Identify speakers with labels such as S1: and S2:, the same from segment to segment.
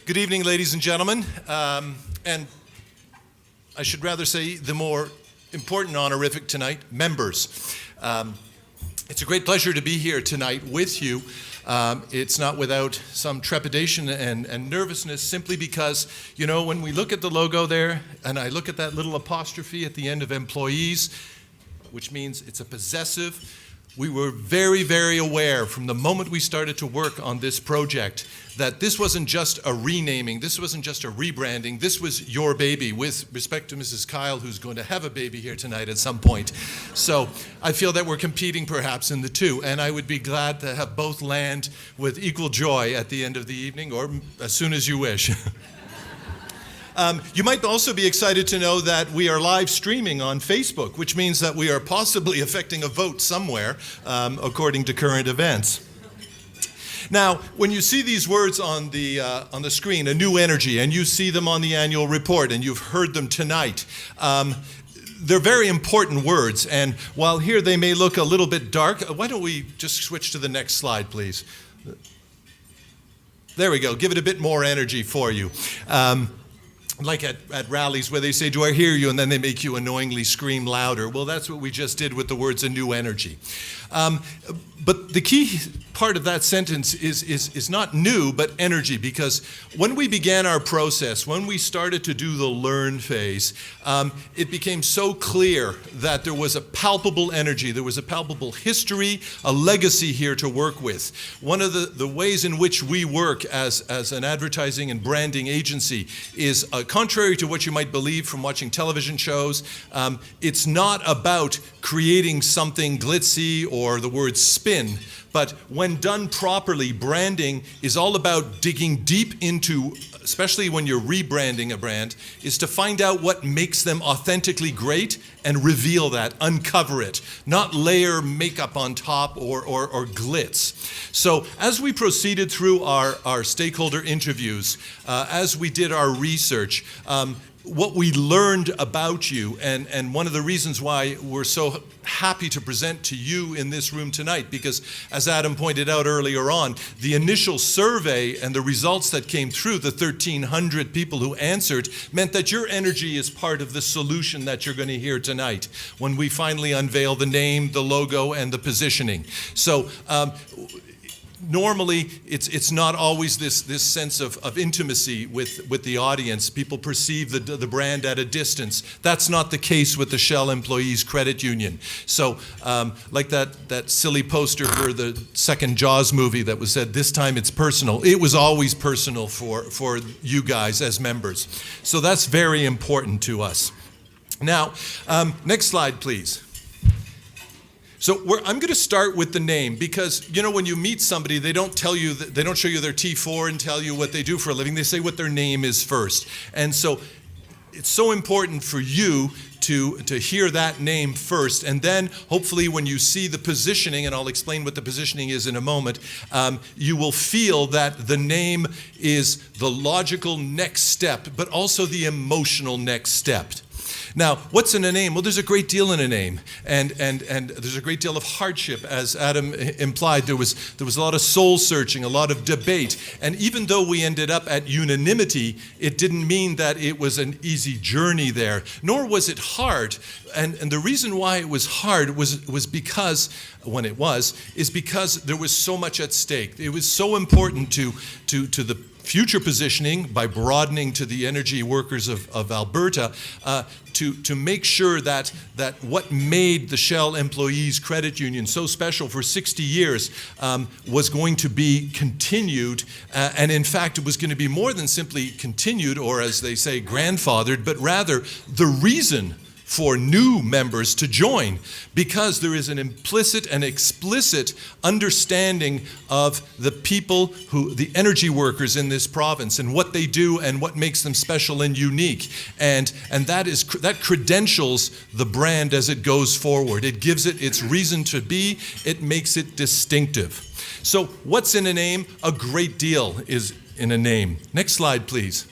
S1: Good evening, ladies and gentlemen. And I should rather say the more important honorific tonight, members. It's a great pleasure to be here tonight with you. It's not without some trepidation and nervousness, simply because, you know, when we look at the logo there, and I look at that little apostrophe at the end of employees, which means it's a possessive, we were very, very aware from the moment we started to work on this project that this wasn't just a renaming, this wasn't just a rebranding, this was your baby, with respect to Mrs. Kyle, who's going to have a baby here tonight at some point. So I feel that we're competing perhaps in the two, and I would be glad to have both land with equal joy at the end of the evening, or as soon as you wish. You might also be excited to know that we are live streaming on Facebook, which means that we are possibly affecting a vote somewhere, according to current events. Now, when you see these words on the screen, a new energy, and you see them on the annual report, and you've heard them tonight, they're very important words. And while here they may look a little bit dark, why don't we just switch to the next slide, please? There we go. Give it a bit more energy for you. Like at rallies where they say, "Do I hear you?" and then they make you annoyingly scream louder. Well, that's what we just did with the words "a new energy." But the key part of that sentence is not new, but energy, because when we began our process, when we started to do the learn phase, it became so clear that there was a palpable energy, there was a palpable history, a legacy here to work with. One of the ways in which we work as an advertising and branding agency is, contrary to what you might believe from watching television shows, it's not about creating something glitzy or the word spin. But when done properly, branding is all about digging deep into, especially when you're rebranding a brand, is to find out what makes them authentically great and reveal that, uncover it, not layer makeup on top or glitz. So as we proceeded through our stakeholder interviews, as we did our research, what we learned about you, and one of the reasons why we're so happy to present to you in this room tonight, because as Adam pointed out earlier on, the initial survey and the results that came through, the 1,300 people who answered, meant that your energy is part of the solution that you're going to hear tonight when we finally unveil the name, the logo, and the positioning. So normally, it's not always this sense of intimacy with the audience. People perceive the brand at a distance. That's not the case with the Shell Employees Credit Union. So, like that silly poster for the second Jaws movie that was said, "This time it's personal." It was always personal for you guys as members. So that's very important to us. Now, next slide, please. So I'm going to start with the name, because, you know, when you meet somebody, they don't show you their T4 and tell you what they do for a living. They say what their name is first. And so it's so important for you to hear that name first, and then hopefully when you see the positioning, and I'll explain what the positioning is in a moment, you will feel that the name is the logical next step, but also the emotional next step. Now, what's in a name? Well, there's a great deal in a name, and there's a great deal of hardship, as Adam implied. There was a lot of soul searching, a lot of debate, and even though we ended up at unanimity, it didn't mean that it was an easy journey there, nor was it hard. And the reason why it was hard was because, when it was, is because there was so much at stake. It was so important to the future positioning, by broadening to the energy workers of Alberta, to make sure that what made the Shell Employees Credit Union so special for 60 years was going to be continued, and in fact it was going to be more than simply continued, or as they say, grandfathered, but rather the reason for new members to join, because there is an implicit and explicit understanding of the people the energy workers in this province, and what they do and what makes them special and unique. And that credentials the brand as it goes forward. It gives it its reason to be. It makes it distinctive. So what's in a name? A great deal is in a name. Next slide, please.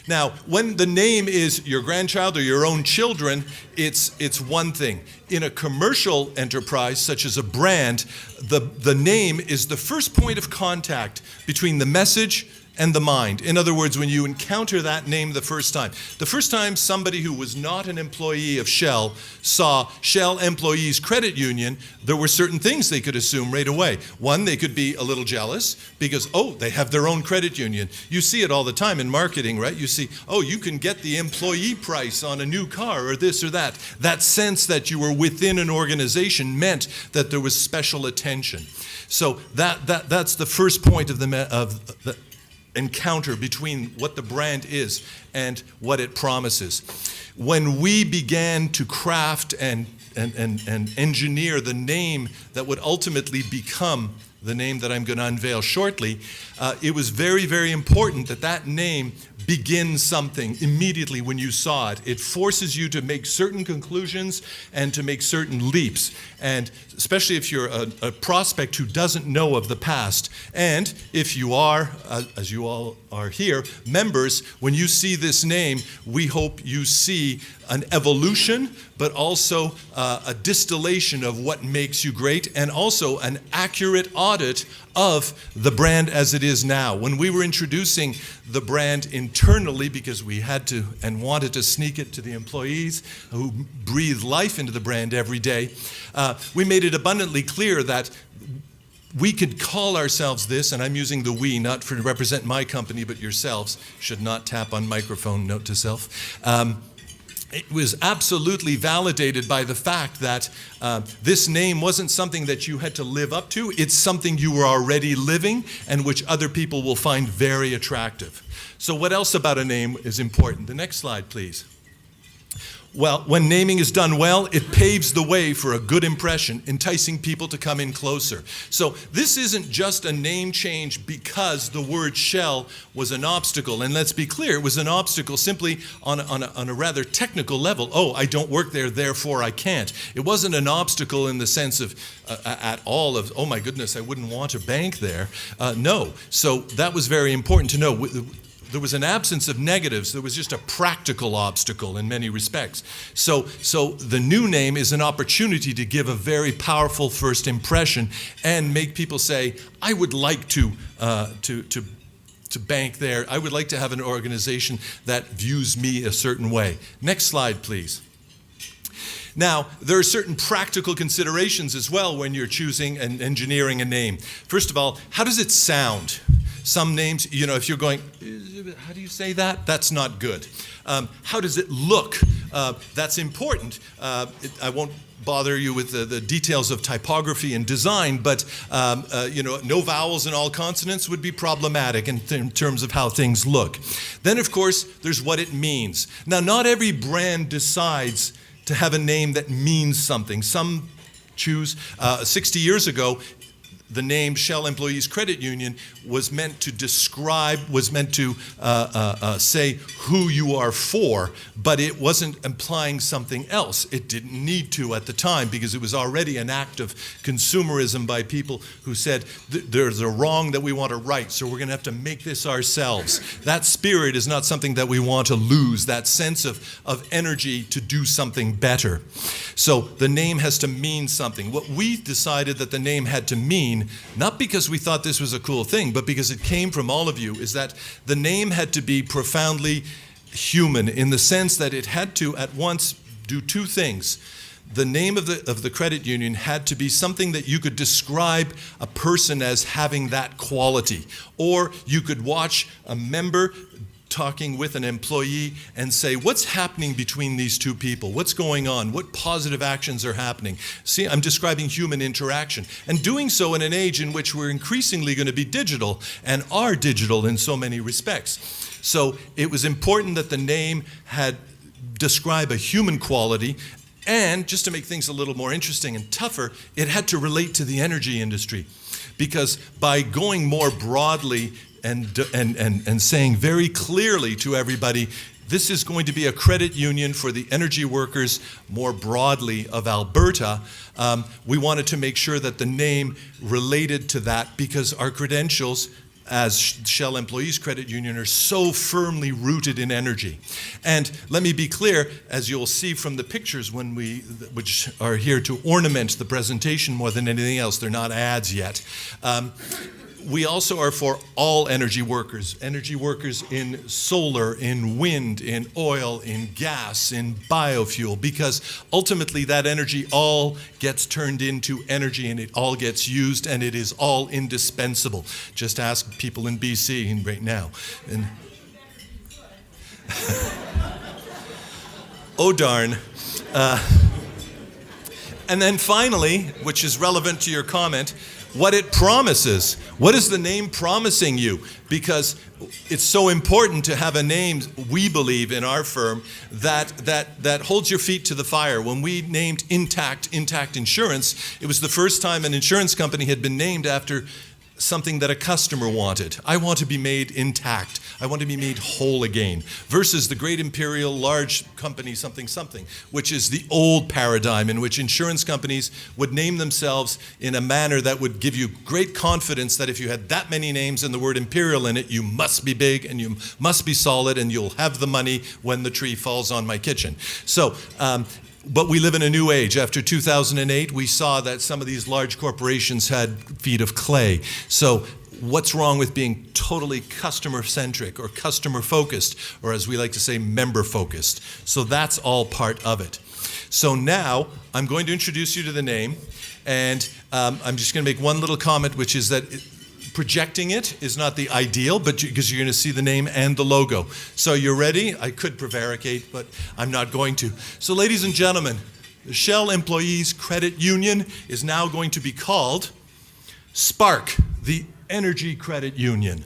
S1: Now, when the name is your grandchild or your own children, it's one thing. In a commercial enterprise, such as a brand, the name is the first point of contact between the message and the mind. In other words, when you encounter that name the first time somebody who was not an employee of Shell saw Shell Employees Credit Union, there were certain things they could assume right away. One, they could be a little jealous because, oh, they have their own credit union. You see it all the time in marketing, right? You see, oh, you can get the employee price on a new car or this or that. That sense that you were within an organization meant that there was special attention. So that's the first point of the encounter between what the brand is and what it promises. When we began to craft and engineer the name that would ultimately become the name that I'm going to unveil shortly, it was very, very important that that name begins something immediately when you saw it. It forces you to make certain conclusions and to make certain leaps, and especially if you're a prospect who doesn't know of the past. And if you are, as you all are here, members, when you see this name, we hope you see an evolution, but also a distillation of what makes you great, and also an accurate audit of the brand as it is now. When we were introducing the brand internally, because we had to and wanted to sneak it to the employees who breathe life into the brand every day, we made it abundantly clear that we could call ourselves this, and I'm using the we, not to represent my company, but yourselves. Should not tap on microphone, note to self. It was absolutely validated by the fact that this name wasn't something that you had to live up to. It's something you were already living and which other people will find very attractive. So what else about a name is important? The next slide, please. Well, when naming is done well, it paves the way for a good impression, enticing people to come in closer. So this isn't just a name change because the word Shell was an obstacle. And let's be clear, it was an obstacle simply on a rather technical level. Oh, I don't work there, therefore I can't. It wasn't an obstacle in the sense of at all of, oh my goodness, I wouldn't want to bank there. No. So that was very important to know. There was an absence of negatives. There was just a practical obstacle in many respects. So the new name is an opportunity to give a very powerful first impression and make people say, I would like to bank there. I would like to have an organization that views me a certain way. Next slide, please. Now, there are certain practical considerations as well when you're choosing and engineering a name. First of all, how does it sound? Some names, you know, if you're going, how do you say that? That's not good. How does it look? That's important. I won't bother you with the details of typography and design, but you know, no vowels and all consonants would be problematic in terms of how things look. Then, of course, there's what it means. Now, not every brand decides to have a name that means something. Some choose, 60 years ago, the name Shell Employees Credit Union was meant to describe, was meant to say who you are for, but it wasn't implying something else. It didn't need to at the time because it was already an act of consumerism by people who said, there's a wrong that we want to right, so we're going to have to make this ourselves. That spirit is not something that we want to lose, that sense of energy to do something better. So the name has to mean something. What we decided that the name had to mean, not because we thought this was a cool thing, but because it came from all of you, is that the name had to be profoundly human in the sense that it had to at once do two things. The name of the credit union had to be something that you could describe a person as having that quality. Or you could watch a member talking with an employee and say, what's happening between these two people? What's going on? What positive actions are happening? See, I'm describing human interaction. And doing so in an age in which we're increasingly going to be digital and are digital in so many respects. So it was important that the name had describe a human quality, and just to make things a little more interesting and tougher, it had to relate to the energy industry. Because by going more broadly and saying very clearly to everybody, this is going to be a credit union for the energy workers more broadly of Alberta, we wanted to make sure that the name related to that because our credentials as Shell Employees Credit Union are so firmly rooted in energy. And let me be clear, as you'll see from the pictures which are here to ornament the presentation more than anything else, they're not ads yet. we also are for all energy workers in solar, in wind, in oil, in gas, in biofuel, because ultimately that energy all gets turned into energy and it all gets used and it is all indispensable. Just ask people in BC right now. And oh darn. And then finally, which is relevant to your comment, what it promises. What is the name promising you? Because it's so important to have a name, we believe in our firm, that holds your feet to the fire. When we named Intact Insurance, it was the first time an insurance company had been named after something that a customer wanted. I want to be made intact. I want to be made whole again. Versus the great imperial large company something, which is the old paradigm in which insurance companies would name themselves in a manner that would give you great confidence that if you had that many names and the word imperial in it, you must be big and you must be solid and you'll have the money when the tree falls on my kitchen. So, but we live in a new age. After 2008, we saw that some of these large corporations had feet of clay. So what's wrong with being totally customer-centric or customer-focused, or as we like to say, member-focused? So that's all part of it. So now I'm going to introduce you to the name, and I'm just going to make one little comment, which is that projecting it is not the ideal, but because you're going to see the name and the logo. So you're ready? I could prevaricate, but I'm not going to. So ladies and gentlemen, the Shell Employees Credit Union is now going to be called Spark, the Energy Credit Union.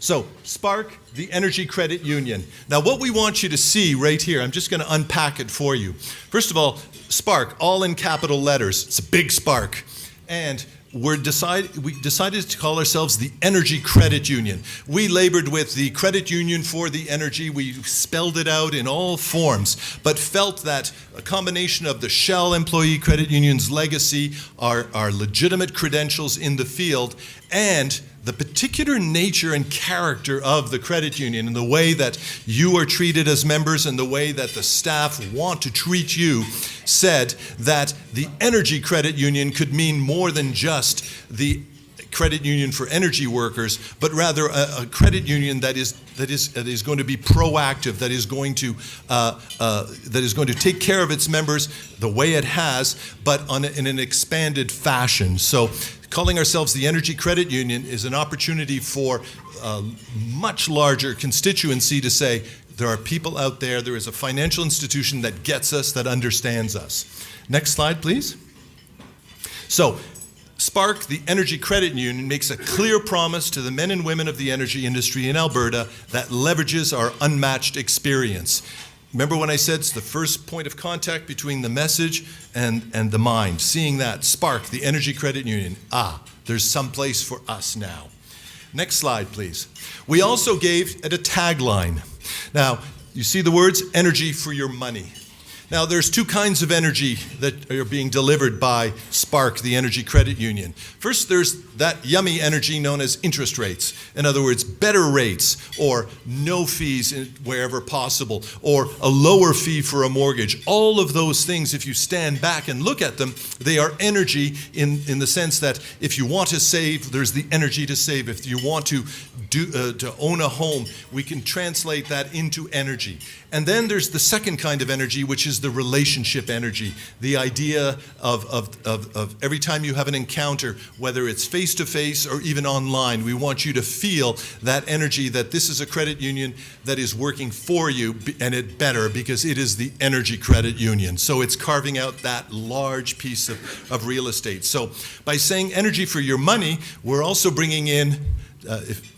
S1: So, Spark, the Energy Credit Union. Now, what we want you to see right here, I'm just going to unpack it for you. First of all, Spark, all in capital letters. It's a big spark. And we decided to call ourselves the Energy Credit Union. We labored with the credit union for the energy. We spelled it out in all forms, but felt that a combination of the Shell Employee Credit Union's legacy, our legitimate credentials in the field, and the particular nature and character of the credit union and the way that you are treated as members and the way that the staff want to treat you, said that the Energy Credit Union could mean more than just the credit union for energy workers, but rather a credit union that is going to be proactive, that is going to take care of its members the way it has, but in an expanded fashion. So, calling ourselves the Energy Credit Union is an opportunity for a much larger constituency to say, there are people out there, there is a financial institution that gets us, that understands us. Next slide, please. So, Spark, the Energy Credit Union, makes a clear promise to the men and women of the energy industry in Alberta that leverages our unmatched experience. Remember when I said it's the first point of contact between the message and the mind? Seeing that, Spark, the Energy Credit Union. There's some place for us now. Next slide, please. We also gave it a tagline. Now, you see the words, energy for your money. Now, there's two kinds of energy that are being delivered by Spark, the Energy Credit Union. First, there's that yummy energy known as interest rates. In other words, better rates or no fees wherever possible or a lower fee for a mortgage. All of those things, if you stand back and look at them, they are energy in the sense that if you want to save, there's the energy to save. If you want to own a home, we can translate that into energy. And then there's the second kind of energy, which is the relationship energy. The idea of every time you have an encounter, whether it's face-to-face or even online, we want you to feel that energy, that this is a credit union that is working for you, and it better because it is the Energy Credit Union. So it's carving out that large piece of real estate. So by saying energy for your money, we're also bringing in,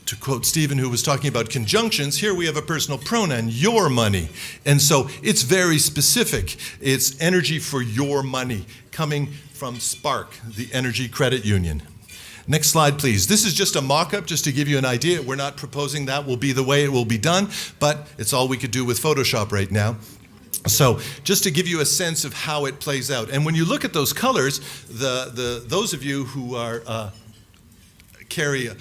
S1: to quote Stephen, who was talking about conjunctions, here we have a personal pronoun, your money. And so it's very specific. It's energy for your money coming from Spark, the Energy Credit Union. Next slide, please. This is just a mock-up, just to give you an idea. We're not proposing that will be the way it will be done, but it's all we could do with Photoshop right now. So just to give you a sense of how it plays out. And when you look at those colors, those of you who are carry a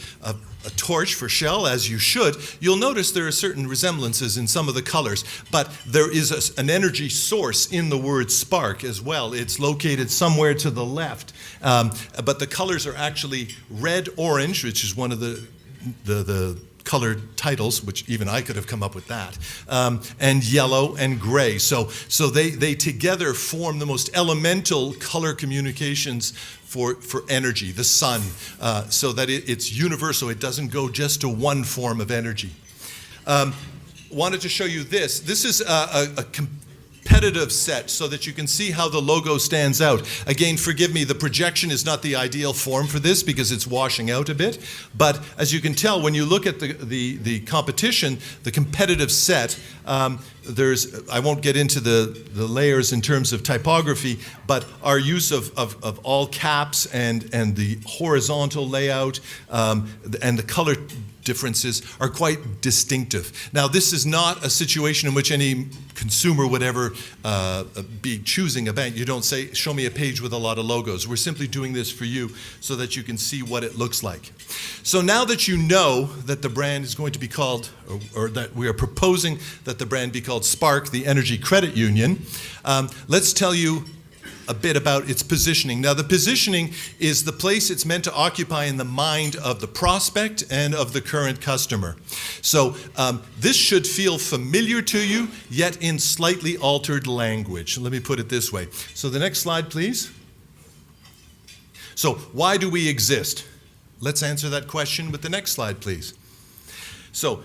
S1: torch for Shell, as you should, you'll notice there are certain resemblances in some of the colors, but there is an energy source in the word spark as well. It's located somewhere to the left, but the colors are actually red, orange, which is one of the colored titles, which even I could have come up with that, and yellow and gray. So they together form the most elemental color communications for energy, the sun, so that it's universal. It doesn't go just to one form of energy. Wanted to show you this. This is a competitive set so that you can see how the logo stands out. Again, forgive me, the projection is not the ideal form for this because it's washing out a bit. But as you can tell, when you look at the competition, the competitive set, I won't get into the layers in terms of typography, but our use of all caps and the horizontal layout and the color differences are quite distinctive. Now, this is not a situation in which any consumer would ever be choosing a bank. You don't say, show me a page with a lot of logos. We're simply doing this for you so that you can see what it looks like. So now that you know that the brand is going to be called, or that we are proposing that the brand be called Spark, the Energy Credit Union, let's tell you a bit about its positioning. Now, the positioning is the place it's meant to occupy in the mind of the prospect and of the current customer. So this should feel familiar to you, yet in slightly altered language. Let me put it this way. So the next slide, please. So why do we exist? Let's answer that question with the next slide, please. So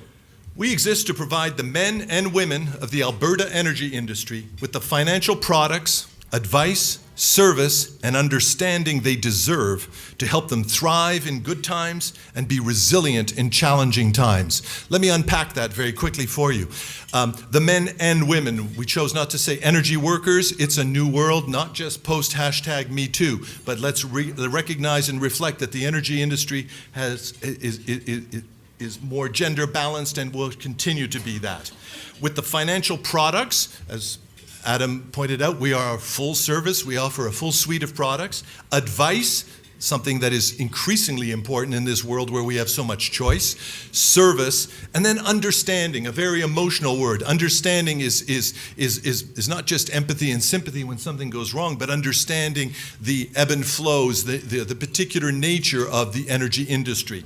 S1: we exist to provide the men and women of the Alberta energy industry with the financial products, advice, service, and understanding they deserve to help them thrive in good times and be resilient in challenging times. Let me unpack that very quickly for you. The men and women, we chose not to say energy workers. It's a new world, not just post #MeToo, but let's recognize and reflect that the energy industry is more gender balanced and will continue to be that. With the financial products, as Adam pointed out, we are a full service. We offer a full suite of products. Advice, something that is increasingly important in this world where we have so much choice. Service, and then understanding, a very emotional word. Understanding is not just empathy and sympathy when something goes wrong, but understanding the ebb and flows, the particular nature of the energy industry.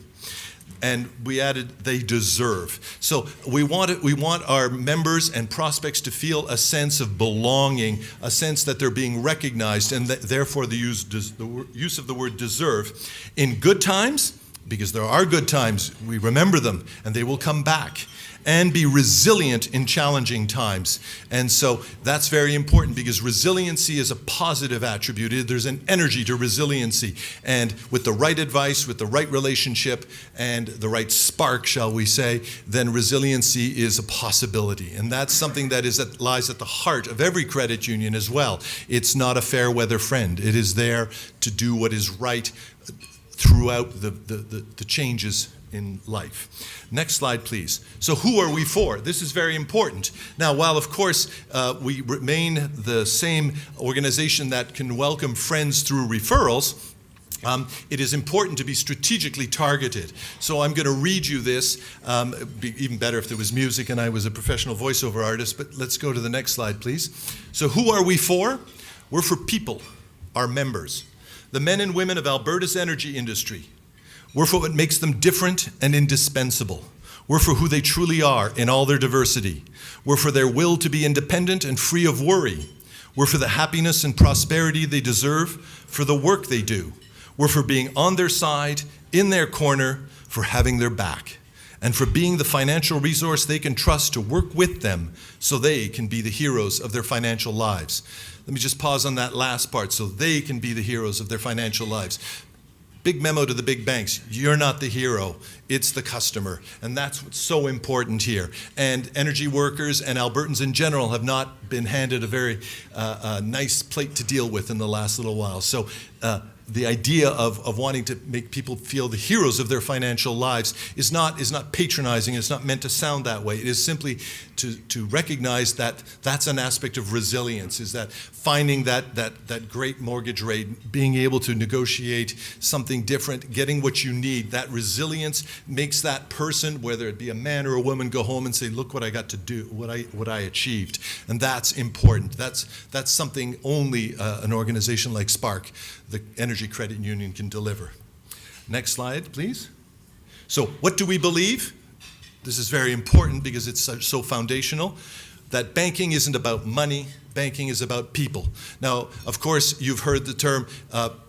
S1: And we added, they deserve. So we want our members and prospects to feel a sense of belonging, a sense that they're being recognized, and that therefore the use of the word deserve. In good times, because there are good times, we remember them, and they will come back. And be resilient in challenging times. And so that's very important because resiliency is a positive attribute. There's an energy to resiliency. And with the right advice, with the right relationship, and the right spark, shall we say, then resiliency is a possibility. And that's something that lies at the heart of every credit union as well. It's not a fair weather friend. It is there to do what is right throughout the changes in life. Next slide, please. So who are we for? This is very important. Now, while of course we remain the same organization that can welcome friends through referrals, it is important to be strategically targeted. So I'm going to read you this. It'd be even better if there was music and I was a professional voiceover artist, but let's go to the next slide, please. So who are we for? We're for people, our members, the men and women of Alberta's energy industry. We're for what makes them different and indispensable. We're for who they truly are in all their diversity. We're for their will to be independent and free of worry. We're for the happiness and prosperity they deserve, for the work they do. We're for being on their side, in their corner, for having their back, and for being the financial resource they can trust to work with them so they can be the heroes of their financial lives. Let me just pause on that last part, so they can be the heroes of their financial lives. Big memo to the big banks, you're not the hero, it's the customer. And that's what's so important here. And energy workers and Albertans in general have not been handed a very nice plate to deal with in the last little while. So the idea of wanting to make people feel the heroes of their financial lives is not patronizing. It's not meant to sound that way. It is simply to recognize that that's an aspect of resilience, is that finding that great mortgage rate, being able to negotiate something different, getting what you need. That resilience makes that person, whether it be a man or a woman, go home and say, look what I got to do, what I achieved. And that's important. That's something only an organization like Spark, the Energy Credit Union, can deliver. Next slide, please. So what do we believe? This is very important because it's so foundational, that banking isn't about money, banking is about people. Now, of course, you've heard the term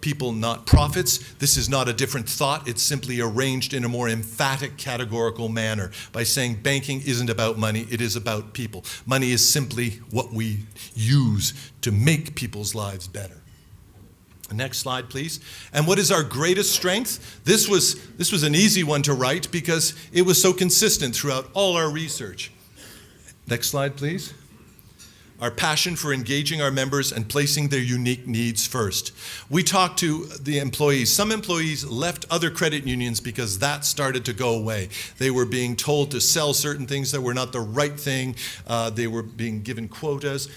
S1: people, not profits. This is not a different thought. It's simply arranged in a more emphatic, categorical manner by saying banking isn't about money, it is about people. Money is simply what we use to make people's lives better. Next slide, please. And what is our greatest strength? This was an easy one to write because it was so consistent throughout all our research. Next slide, please. Our passion for engaging our members and placing their unique needs first. We talked to the employees. Some employees left other credit unions because that started to go away. They were being told to sell certain things that were not the right thing. They were being given quotas.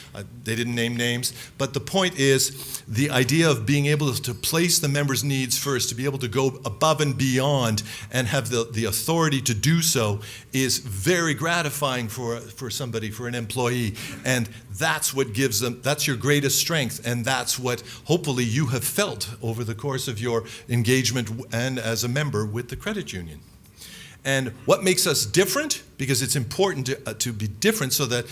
S1: They didn't name names. But the point is, the idea of being able to place the members' needs first, to be able to go above and beyond and have the authority to do so, is very gratifying for somebody, for an employee. And that's what gives them, that's your greatest strength, and that's what hopefully you have felt over the course of your engagement and as a member with the credit union. And what makes us different? Because it's important to be different, so that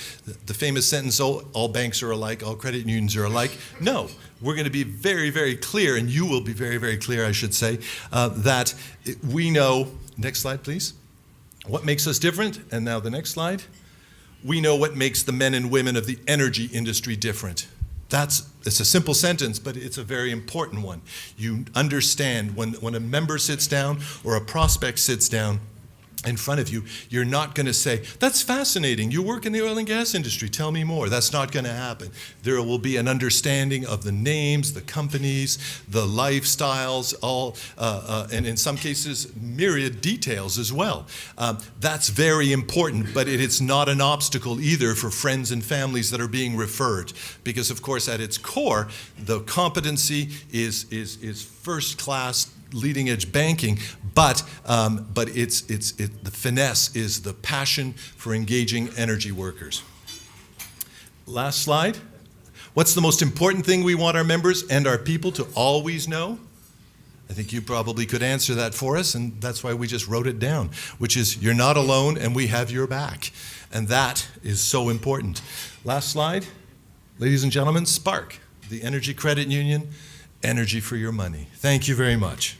S1: the famous sentence, oh, all banks are alike, all credit unions are alike. No, we're going to be very, very clear, and you will be very, very clear, I should say, that we know, next slide, please. What makes us different? And now the next slide. We know what makes the men and women of the energy industry different. It's a simple sentence, but it's a very important one. You understand when a member sits down or a prospect sits down in front of you, you're not going to say, that's fascinating, you work in the oil and gas industry, tell me more. That's not going to happen. There will be an understanding of the names, the companies, the lifestyles, and in some cases, myriad details as well. That's very important, but it's not an obstacle either for friends and families that are being referred, because of course at its core, the competency is first class, leading edge banking, but the finesse is the passion for engaging energy workers. Last slide. What's the most important thing we want our members and our people to always know? I think you probably could answer that for us, and that's why we just wrote it down, which is you're not alone and we have your back. And that is so important. Last slide. Ladies and gentlemen, Spark, the Energy Credit Union, energy for your money. Thank you very much.